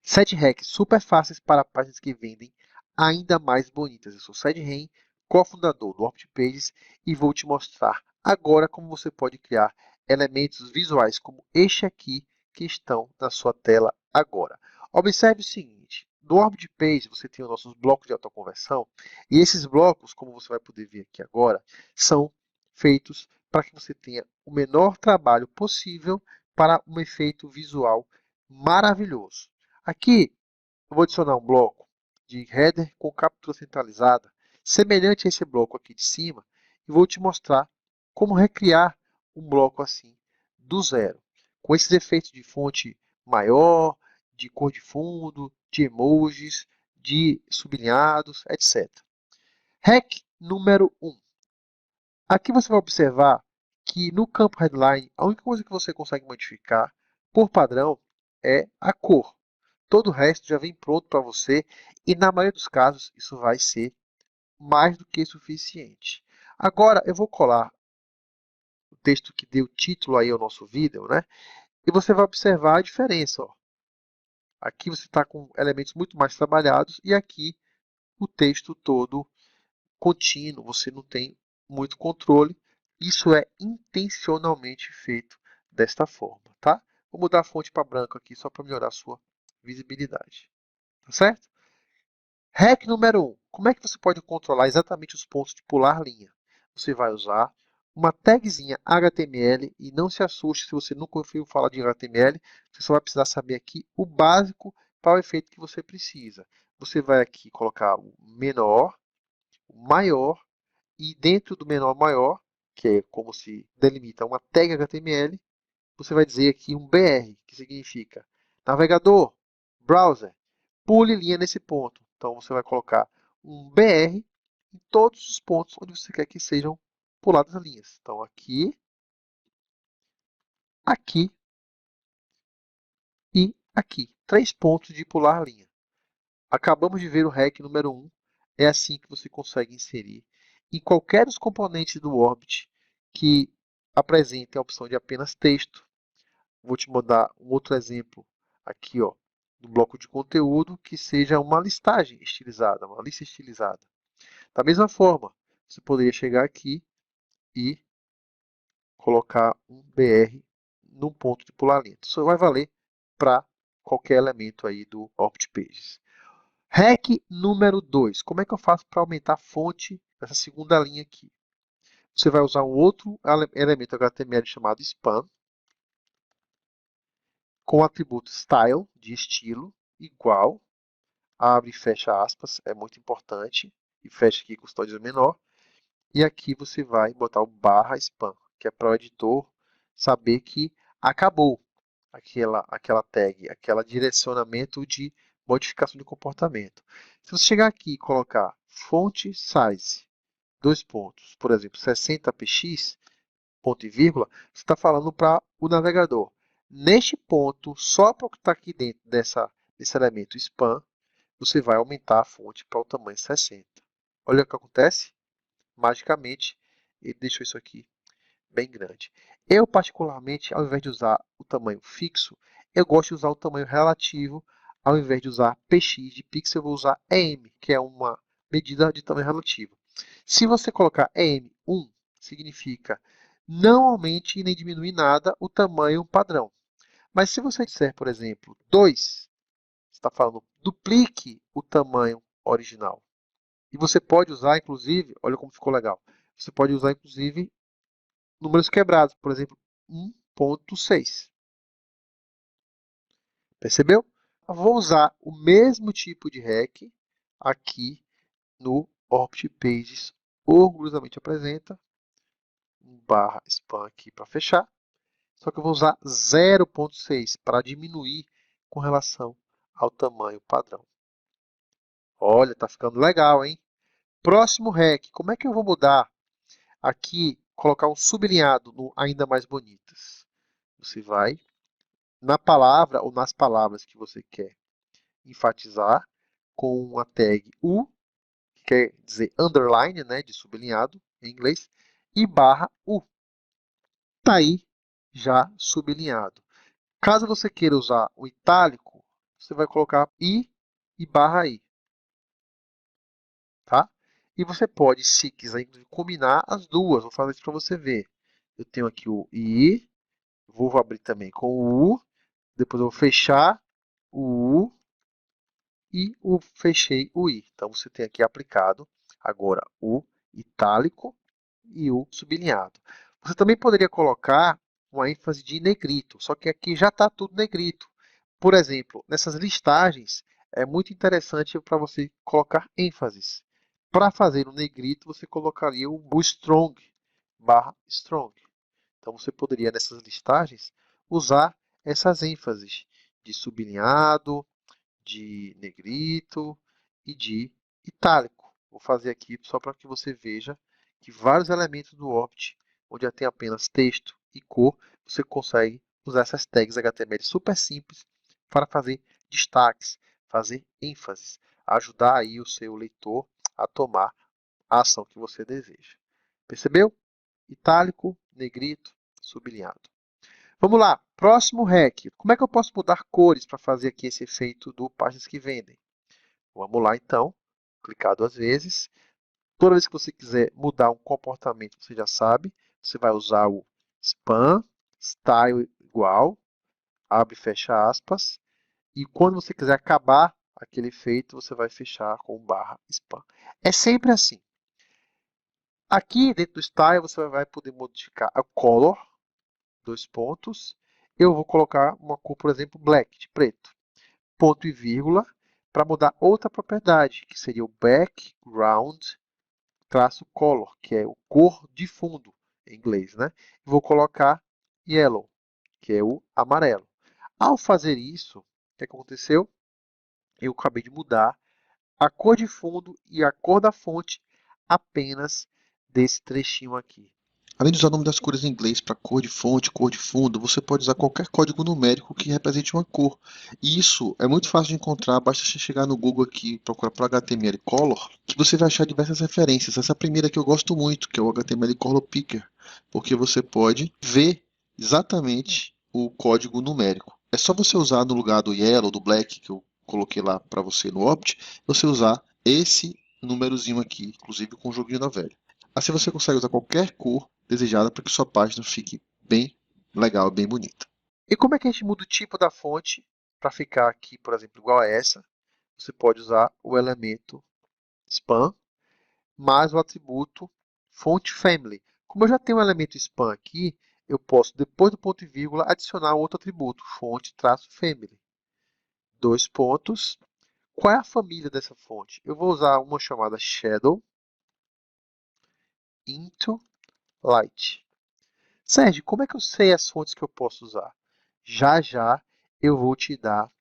7 hacks super fáceis para páginas que vendem ainda mais bonitas. Eu sou Sed Ren, cofundador do Opt Pages, e vou te mostrar agora como você pode criar elementos visuais como este aqui que estão na sua tela agora. Observe o seguinte, no Opt Page você tem os nossos blocos de autoconversão e esses blocos, como você vai poder ver aqui agora, são feitos para que você tenha o menor trabalho possível para um efeito visual maravilhoso. Aqui eu vou adicionar um bloco de header com captura centralizada, semelhante a esse bloco aqui de cima, e vou te mostrar como recriar um bloco assim do zero, com esses efeitos de fonte maior, de cor de fundo, de emojis, de sublinhados, etc. Hack número 1. Aqui você vai observar que no campo headline, a única coisa que você consegue modificar por padrão é a cor. Todo o resto já vem pronto para você e na maioria dos casos isso vai ser mais do que suficiente. Agora eu vou colar o texto que deu título aí ao nosso vídeo, né? E você vai observar a diferença. Ó. Aqui você está com elementos muito mais trabalhados e aqui o texto todo contínuo, você não tem muito controle. Isso é intencionalmente feito desta forma, tá? Vou mudar a fonte para branco aqui só para melhorar a sua visibilidade, tá certo? Hack número 1. Como é que você pode controlar exatamente os pontos de pular linha? Você vai usar uma tagzinha HTML e não se assuste se você nunca ouviu falar de HTML, você só vai precisar saber aqui o básico para o efeito que você precisa. Você vai aqui colocar o menor, o maior e dentro do menor maior, que é como se delimita uma tag HTML, você vai dizer aqui um BR, que significa navegador, browser, pule linha nesse ponto. Então você vai colocar um BR em todos os pontos onde você quer que sejam puladas as linhas. Então aqui, aqui e aqui. 3 pontos de pular a linha. Acabamos de ver o hack número 1. É assim que você consegue inserir em qualquer dos componentes do Orbit que apresentem a opção de apenas texto. Vou te mandar um outro exemplo aqui, ó, do bloco de conteúdo que seja uma listagem estilizada, uma lista estilizada. Da mesma forma, você poderia chegar aqui e colocar um BR num ponto de pular linha. Isso vai valer para qualquer elemento aí do Opt Pages. Hack número 2. Como é que eu faço para aumentar a fonte dessa segunda linha aqui? Você vai usar um outro elemento HTML chamado span, com o atributo style, de estilo, igual, abre e fecha aspas, é muito importante, e fecha aqui com o custódio menor, e aqui você vai botar o barra span, que é para o editor saber que acabou aquela tag, aquele direcionamento de modificação de comportamento. Se você chegar aqui e colocar font size, dois pontos, por exemplo, 60px, ponto e vírgula, você está falando para o navegador. Neste ponto, só para o que está aqui dentro desse elemento span, você vai aumentar a fonte para o tamanho 60. Olha o que acontece. Magicamente, ele deixou isso aqui bem grande. Eu, particularmente, ao invés de usar o tamanho fixo, eu gosto de usar o tamanho relativo. Ao invés de usar px de pixel, eu vou usar EM, que é uma medida de tamanho relativo. Se você colocar EM1, significa não aumente e nem diminui nada o tamanho padrão. Mas se você disser, por exemplo, 2, você está falando duplique o tamanho original. E você pode usar, inclusive, olha como ficou legal, você pode usar, inclusive, números quebrados, por exemplo, 1.6. Percebeu? Eu vou usar o mesmo tipo de hack aqui no Opt Pages. Orgulhosamente apresenta um barra spam aqui para fechar. Só que eu vou usar 0.6 para diminuir com relação ao tamanho padrão. Olha, tá ficando legal, hein? Próximo hack, como é que eu vou mudar aqui, colocar um sublinhado no ainda mais bonitas? Você vai na palavra ou nas palavras que você quer enfatizar com uma tag U, que quer dizer underline, né, de sublinhado em inglês, e barra U. Está aí já sublinhado. Caso você queira usar o itálico, você vai colocar I e barra I, tá? E você pode, se quiser, combinar as duas. Vou fazer isso para você ver. Eu tenho aqui o I, vou abrir também com o U, depois eu vou fechar o U e fechei o I. Então, você tem aqui aplicado agora o itálico e o sublinhado. Você também poderia colocar uma ênfase de negrito, só que aqui já está tudo negrito. Por exemplo, nessas listagens, é muito interessante para você colocar ênfases. Para fazer o negrito, você colocaria o strong, barra strong. Então, você poderia, nessas listagens, usar essas ênfases de sublinhado, de negrito e de itálico. Vou fazer aqui só para que você veja que vários elementos do Opt, onde já tem apenas texto e cor, você consegue usar essas tags HTML super simples para fazer destaques, fazer ênfases, ajudar aí o seu leitor a tomar a ação que você deseja. Percebeu? Itálico, negrito, sublinhado. Vamos lá, próximo hack. Como é que eu posso mudar cores para fazer aqui esse efeito do Páginas que Vendem? Vamos lá então, clicar duas vezes. Toda vez que você quiser mudar um comportamento, você já sabe, você vai usar o span, style igual, abre e fecha aspas, e quando você quiser acabar aquele efeito, você vai fechar com barra span. É sempre assim. Aqui dentro do style, você vai poder modificar a color, dois pontos. Eu vou colocar uma cor, por exemplo, black, de preto. Ponto e vírgula, para mudar outra propriedade, que seria o background traço color, que é o cor de fundo em inglês, né? Vou colocar yellow, que é o amarelo. Ao fazer isso, o que aconteceu? Eu acabei de mudar a cor de fundo e a cor da fonte apenas desse trechinho aqui. Além de usar o nome das cores em inglês para cor de fonte, cor de fundo, você pode usar qualquer código numérico que represente uma cor. E isso é muito fácil de encontrar, basta você chegar no Google aqui e procurar por HTML Color, que você vai achar diversas referências. Essa primeira que eu gosto muito, que é o HTML Color Picker, porque você pode ver exatamente o código numérico. É só você usar no lugar do yellow, do black, que eu coloquei lá para você no Opt, você usar esse númerozinho aqui, inclusive com o joguinho da velha. Assim você consegue usar qualquer cor desejada para que sua página fique bem legal, bem bonita. E como é que a gente muda o tipo da fonte para ficar aqui, por exemplo, igual a essa? Você pode usar o elemento span mais o atributo font family. Como eu já tenho o elemento span aqui, eu posso, depois do ponto e vírgula, adicionar outro atributo, font-family. Dois pontos. Qual é a família dessa fonte? Eu vou usar uma chamada shadow into light. Sérgio, como é que eu sei as fontes que eu posso usar? Já já eu vou te dar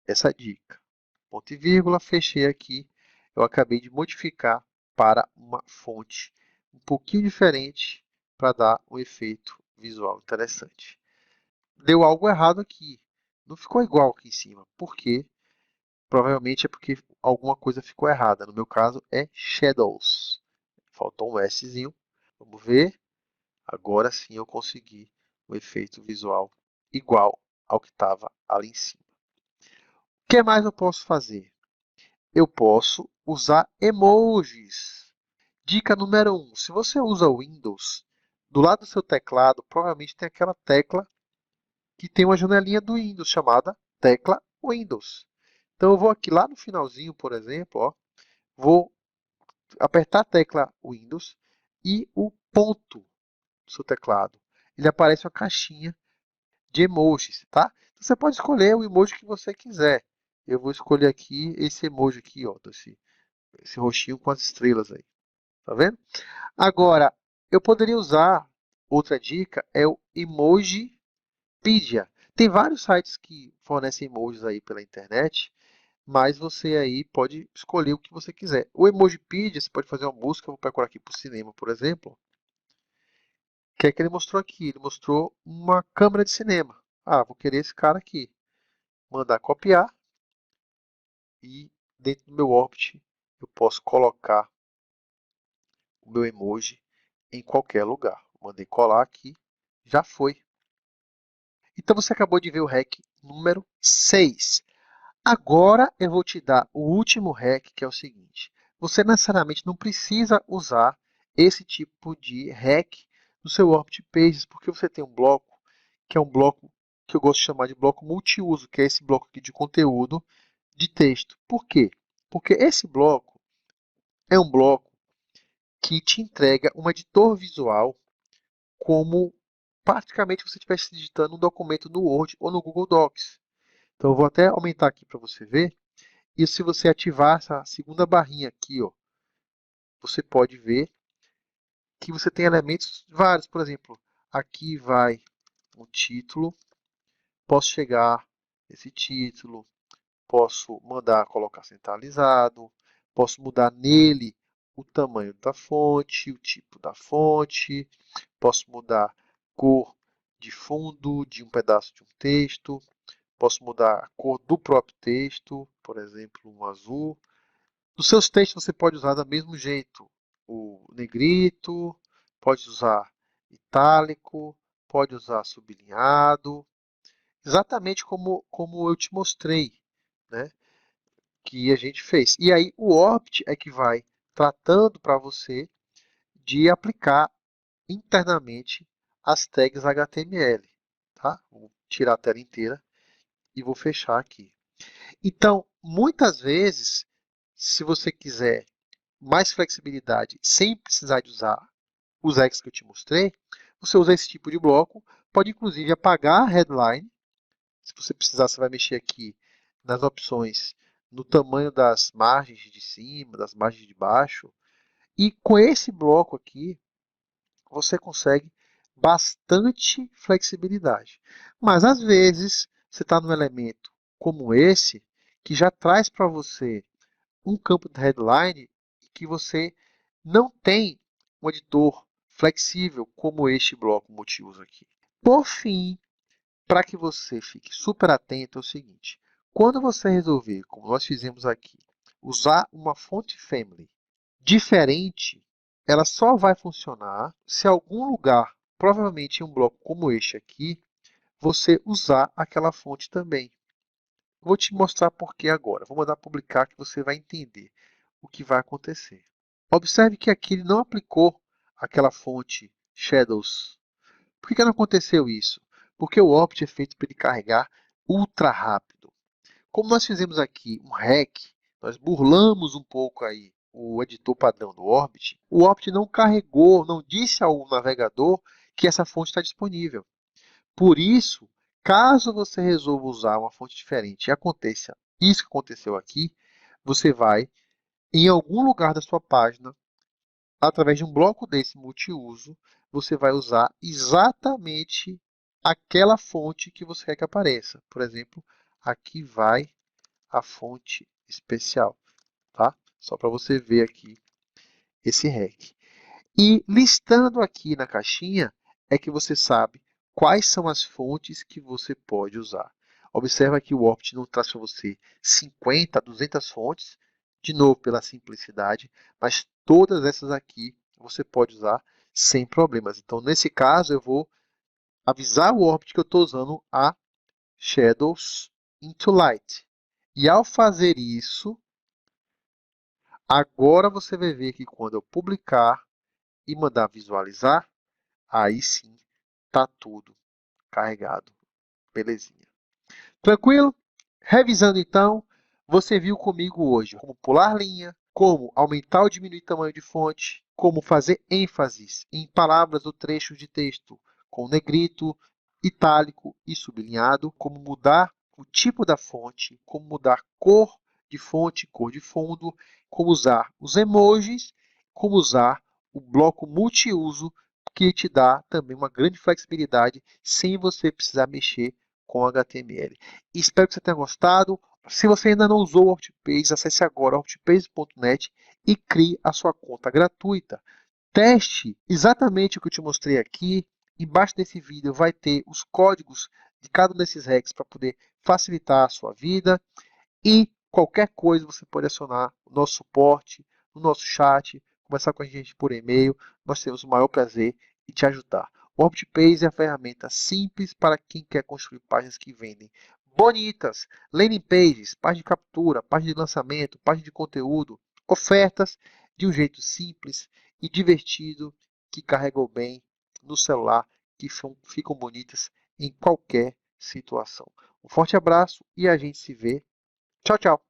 essa dica. Ponto e vírgula, fechei aqui. Eu acabei de modificar para uma fonte um pouquinho diferente para dar um efeito visual interessante. Deu algo errado aqui. Não ficou igual aqui em cima. Por quê? Provavelmente é porque alguma coisa ficou errada. No meu caso é shadows. Faltou um Szinho. Vamos ver. Agora sim eu consegui um efeito visual igual ao que estava ali em cima. O que mais eu posso fazer? Eu posso usar emojis. Dica número 1. Se você usa o Windows, do lado do seu teclado, provavelmente tem aquela tecla que tem uma janelinha do Windows chamada tecla Windows. Então eu vou aqui lá no finalzinho, por exemplo, ó, vou apertar a tecla Windows e o ponto do seu teclado. Ele aparece uma caixinha de emojis, tá? Então, você pode escolher o emoji que você quiser. Eu vou escolher aqui esse emoji aqui, ó, esse roxinho com as estrelas aí, tá vendo? Agora, eu poderia usar, outra dica, é o Emojipedia. Tem vários sites que fornecem emojis aí pela internet, mas você aí pode escolher o que você quiser. O Emojipedia, você pode fazer uma busca, eu vou procurar aqui por cinema, por exemplo. O que é que ele mostrou aqui? Ele mostrou uma câmera de cinema. Ah, vou querer esse cara aqui. Mandar copiar e dentro do meu Opt eu posso colocar o meu emoji em qualquer lugar. Mandei colar aqui, já foi. Então você acabou de ver o hack número 6. Agora eu vou te dar o último hack, que é o seguinte. Você necessariamente não precisa usar esse tipo de hack no seu Orbit Pages, porque você tem um bloco, que é um bloco que eu gosto de chamar de bloco multiuso, que é esse bloco aqui de conteúdo de texto. Por quê? Porque esse bloco é um bloco que te entrega um editor visual como praticamente você estivesse digitando um documento no Word ou no Google Docs. Então eu vou até aumentar aqui para você ver. E se você ativar essa segunda barrinha aqui, ó, você pode ver que você tem elementos vários. Por exemplo, aqui vai um título. Posso chegar nesse título. Posso mandar colocar centralizado. Posso mudar nele o tamanho da fonte, o tipo da fonte. Posso mudar a cor de fundo de um pedaço de um texto. Posso mudar a cor do próprio texto, por exemplo, um azul. Nos seus textos você pode usar do mesmo jeito o negrito, pode usar itálico, pode usar sublinhado, exatamente como eu te mostrei, né, que a gente fez. E aí o Opt é que vai tratando para você de aplicar internamente as tags HTML. Tá? Vou tirar a tela inteira e vou fechar aqui. Então, muitas vezes, se você quiser mais flexibilidade sem precisar de usar os hacks que eu te mostrei, você usa esse tipo de bloco, pode inclusive apagar a headline. Se você precisar, você vai mexer aqui nas opções, no tamanho das margens de cima, das margens de baixo. E com esse bloco aqui, você consegue bastante flexibilidade. Mas às vezes, você está num elemento como esse, que já traz para você um campo de headline que você não tem um editor flexível como este bloco multiuso aqui. Por fim, para que você fique super atento, é o seguinte. Quando você resolver, como nós fizemos aqui, usar uma fonte family diferente, ela só vai funcionar se em algum lugar, provavelmente em um bloco como este aqui, você usar aquela fonte também. Vou te mostrar por que agora. Vou mandar publicar que você vai entender o que vai acontecer. Observe que aqui ele não aplicou aquela fonte Shadows. Por que não aconteceu isso? Porque o Opt é feito para ele carregar ultra rápido. Como nós fizemos aqui um hack, nós burlamos um pouco aí o editor padrão do Orbit, o Opt não carregou, não disse ao navegador que essa fonte está disponível. Por isso, caso você resolva usar uma fonte diferente e aconteça isso que aconteceu aqui, você vai, em algum lugar da sua página, através de um bloco desse multiuso, você vai usar exatamente aquela fonte que você quer que apareça. Por exemplo, aqui vai a fonte especial, tá? Só para você ver aqui esse hack. E listando aqui na caixinha é que você sabe quais são as fontes que você pode usar. Observa que o Opt não traz para você 50, 200 fontes, de novo pela simplicidade, mas todas essas aqui você pode usar sem problemas. Então, nesse caso, eu vou avisar o Orbit que eu estou usando a Shadows into Light. E ao fazer isso, agora você vai ver que quando eu publicar e mandar visualizar, aí sim está tudo carregado. Belezinha. Tranquilo? Revisando então, você viu comigo hoje como pular linha, como aumentar ou diminuir o tamanho de fonte, como fazer ênfases em palavras ou trechos de texto com negrito, itálico e sublinhado, como mudar o tipo da fonte, como mudar cor de fonte, cor de fundo, como usar os emojis, como usar o bloco multiuso, que te dá também uma grande flexibilidade sem você precisar mexer com HTML. Espero que você tenha gostado. Se você ainda não usou o OptPages, acesse agora optpages.net e crie a sua conta gratuita. Teste exatamente o que eu te mostrei aqui. Embaixo desse vídeo vai ter os códigos de cada um desses hacks para poder facilitar a sua vida. E qualquer coisa você pode acionar o nosso suporte, no nosso chat, conversar com a gente por e-mail. Nós temos o maior prazer em te ajudar. O OptPages é a ferramenta simples para quem quer construir páginas que vendem bonitas, landing pages, página de captura, página de lançamento, página de conteúdo, ofertas de um jeito simples e divertido que carregam bem no celular, que ficam bonitas em qualquer situação. Um forte abraço e a gente se vê. Tchau, tchau!